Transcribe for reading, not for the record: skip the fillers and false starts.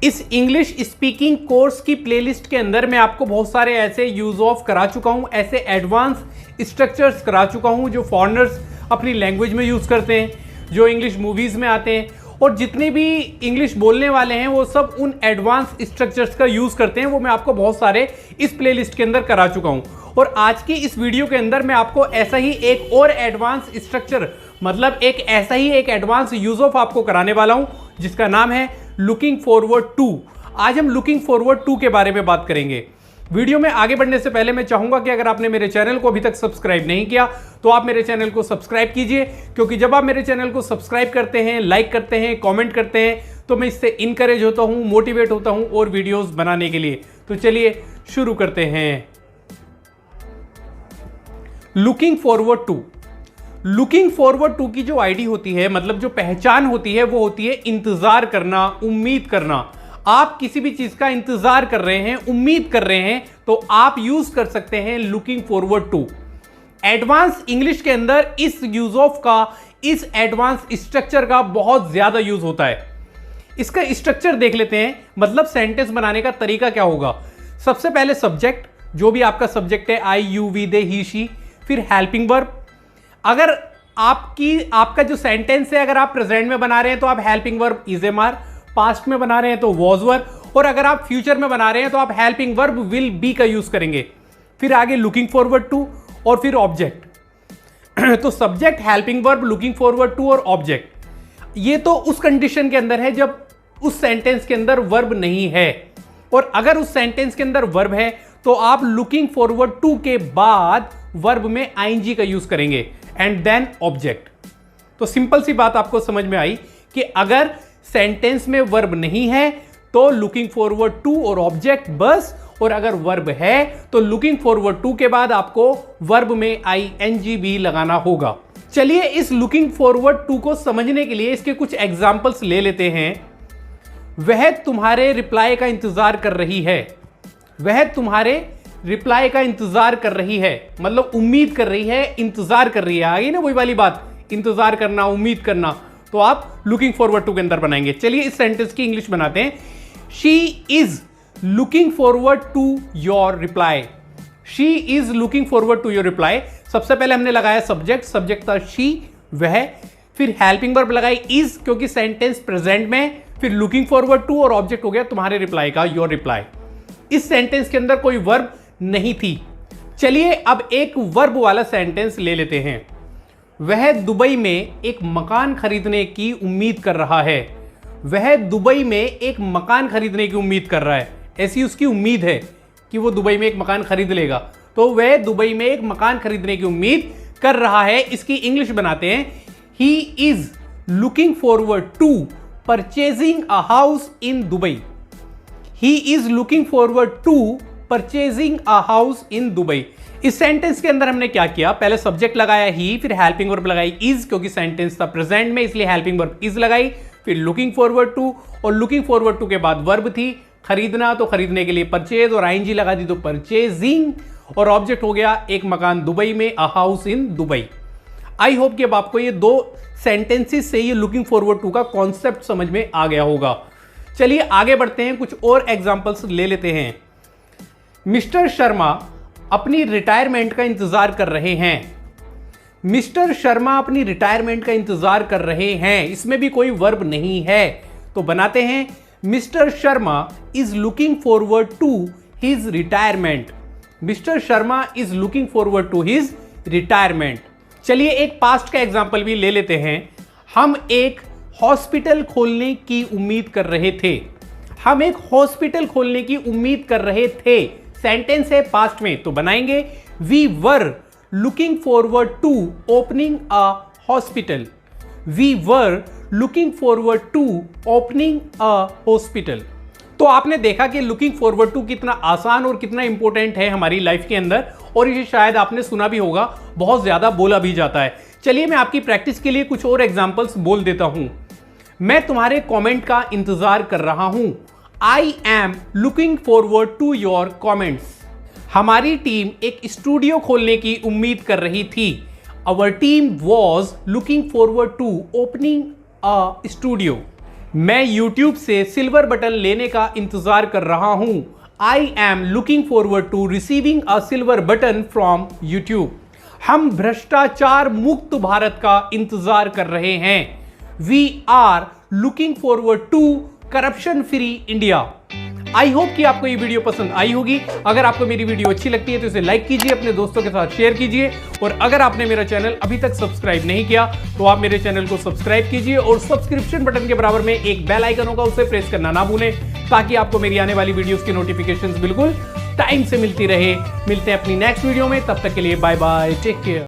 इस English speaking course की playlist के अंदर मैं आपको बहुत सारे ऐसे यूज ऑफ करा चुका हूं, ऐसे एडवांस स्ट्रक्चर्स करा चुका हूं जो फॉरेनर्स अपनी लैंग्वेज में यूज करते हैं, जो इंग्लिश मूवीज में आते हैं, और जितने भी इंग्लिश बोलने वाले हैं वो सब उन एडवांस स्ट्रक्चर्स का यूज करते हैं। वो मैं आपको बहुत सारे इस प्लेलिस्ट के अंदर करा चुका हूं, और आज की इस वीडियो के अंदर मैं आपको ऐसा ही एक और एडवांस स्ट्रक्चर, मतलब एक ऐसा ही एक एडवांस यूज ऑफ आपको कराने वाला हूं जिसका नाम है लुकिंग फॉरवर्ड टू। आज हम लुकिंग फॉरवर्ड टू के बारे में बात करेंगे। वीडियो में आगे बढ़ने से पहले मैं चाहूंगा कि अगर आपने मेरे चैनल को अभी तक सब्सक्राइब नहीं किया तो आप मेरे चैनल को सब्सक्राइब कीजिए, क्योंकि जब आप मेरे चैनल को सब्सक्राइब करते हैं, लाइक करते हैं, कमेंट करते हैं, तो मैं इससे इनकरेज होता हूं, मोटिवेट होता हूं और वीडियोस बनाने के लिए। तो चलिए शुरू करते हैं। Looking forward to. Looking forward to की जो आईडी होती है, मतलब जो पहचान होती है, वो होती है इंतजार करना, उम्मीद करना। आप किसी भी चीज का इंतजार कर रहे हैं, उम्मीद कर रहे हैं, तो आप यूज कर सकते हैं looking forward to. Advance English के अंदर इस यूज ऑफ का, इस एडवांस स्ट्रक्चर का बहुत ज्यादा यूज होता है। इसका स्ट्रक्चर देख लेते हैं, मतलब सेंटेंस बनाने का तरीका क्या होगा। सबसे पहले सब्जेक्ट, जो भी आपका सब्जेक्ट है, I, you, we, they, he, she, फिर हेल्पिंग वर्ब। अगर आपका जो सेंटेंस है, अगर आप प्रेजेंट में बना रहे हैं तो आप helping verb is am are, past में बना रहे हैं तो वॉज वर, और अगर आप फ्यूचर में बना रहे हैं तो आप हेल्पिंग वर्ब विल बी का यूज करेंगे। फिर आगे लुकिंग फॉरवर्ड टू और फिर ऑब्जेक्ट। तो subject, helping verb, looking forward to और ऑब्जेक्ट। ये तो उस कंडीशन के अंदर है जब उस सेंटेंस के अंदर वर्ब नहीं है, और अगर उस सेंटेंस के अंदर वर्ब है तो आप लुकिंग फॉरवर्ड टू के बाद वर्ब में आईएनजी का यूज करेंगे एंड देन ऑब्जेक्ट। तो सिंपल सी बात आपको समझ में आई कि अगर सेंटेंस में वर्ब नहीं है तो लुकिंग फॉरवर्ड टू और ऑब्जेक्ट बस, और अगर वर्ब है तो लुकिंग फॉरवर्ड टू के बाद आपको वर्ब में आईएनजी भी लगाना होगा। चलिए इस लुकिंग फॉरवर्ड टू को समझने के लिए इसके कुछ एग्जांपल्स ले लेते हैं। वह तुम्हारे रिप्लाई का इंतजार कर रही है। वह तुम्हारे रिप्लाई का इंतजार कर रही है, मतलब उम्मीद कर रही है, इंतजार कर रही है। आ गई ना वही वाली बात, इंतजार करना, उम्मीद करना। तो आप लुकिंग फॉरवर्ड टू के अंदर बनाएंगे। चलिए इस सेंटेंस की इंग्लिश बनाते हैं। She is looking forward to your reply. She is looking forward to your reply. सबसे पहले हमने लगाया सब्जेक्ट, सब्जेक्ट था शी, वह। फिर हेल्पिंग वर्ब लगाई इज, क्योंकि सेंटेंस प्रेजेंट में। फिर लुकिंग फॉरवर्ड टू और ऑब्जेक्ट हो गया तुम्हारे रिप्लाई का, योर रिप्लाई। इस सेंटेंस के अंदर कोई वर्ब नहीं थी। चलिए अब एक वर्ब वाला सेंटेंस ले लेते हैं। वह दुबई में एक मकान खरीदने की उम्मीद कर रहा है। वह दुबई में एक मकान खरीदने की उम्मीद कर रहा है, ऐसी उसकी उम्मीद है कि वो दुबई में एक मकान खरीद लेगा। तो वह दुबई में एक मकान खरीदने की उम्मीद कर रहा है। इसकी इंग्लिश बनाते हैं। He is looking forward to purchasing a house in Dubai. He is looking forward to purchasing a house in Dubai. इस सेंटेंस के अंदर हमने क्या किया, पहले सब्जेक्ट लगाया ही, फिर हेल्पिंग वर्ब लगाई इज, क्योंकि सेंटेंस था प्रेजेंट में इसलिए हेल्पिंग वर्ब इज लगाई। फिर लुकिंग फॉरवर्ड टू, और लुकिंग फॉरवर्ड टू के बाद वर्ब थी खरीदना, तो खरीदने के लिए परचेज और आईएनजी लगा दी, तो परचेजिंग, और ऑब्जेक्ट हो गया एक मकान दुबई में, अ house in Dubai. I hope कि अब आपको ये दो सेंटेंसेस से ये लुकिंग फॉरवर्ड टू का कॉन्सेप्ट समझ में आ गया होगा। चलिए आगे बढ़ते हैं, कुछ और एग्जांपल्स ले लेते हैं। मिस्टर शर्मा अपनी रिटायरमेंट का इंतजार कर रहे हैं। मिस्टर शर्मा अपनी रिटायरमेंट का इंतजार कर रहे हैं, इसमें भी कोई वर्ब नहीं है, तो बनाते हैं mister Sharma is looking forward to his retirement. Mister Sharma is looking forward to his retirement. चलिए एक पास्ट का एग्जांपल भी ले लेते हैं। हम एक हॉस्पिटल खोलने की उम्मीद कर रहे थे। हम एक हॉस्पिटल खोलने की उम्मीद कर रहे थे, सेंटेंस है पास्ट में, तो बनाएंगे we were looking forward to opening a hospital. We were looking forward to opening a hospital. तो आपने देखा कि लुकिंग फॉरवर्ड टू कितना आसान और कितना इंपॉर्टेंट है हमारी लाइफ के अंदर, और इसे शायद आपने सुना भी होगा, बहुत ज्यादा बोला भी जाता है। चलिए मैं आपकी प्रैक्टिस के लिए कुछ और एग्जांपल्स बोल देता हूं। मैं तुम्हारे कमेंट का इंतजार कर रहा हूं। I am looking forward to your comments. हमारी टीम एक स्टूडियो खोलने की उम्मीद कर रही थी। Our team was looking forward to opening a studio. मैं YouTube से सिल्वर बटन लेने का इंतजार कर रहा हूं। I am looking forward to receiving a silver button from YouTube। हम भ्रष्टाचार मुक्त भारत का इंतजार कर रहे हैं। We are looking forward to corruption free India. I hope कि आपको ये वीडियो पसंद आई होगी। अगर आपको मेरी वीडियो अच्छी लगती है तो इसे लाइक कीजिए, अपने दोस्तों के साथ शेयर कीजिए, और अगर आपने मेरा चैनल अभी तक सब्सक्राइब नहीं किया तो आप मेरे चैनल को सब्सक्राइब कीजिए और सब्सक्रिप्शन बटन के बराबर में एक बेल आइकन होगा, उसे प्रेस करना ना भूलें, ताकि आपको मेरी आने वाली वीडियोस की नोटिफिकेशंस बिल्कुल टाइम से मिलती रहे। मिलते हैं अपनी नेक्स्ट वीडियो में, तब तक के लिए बाय बाय, टेक केयर।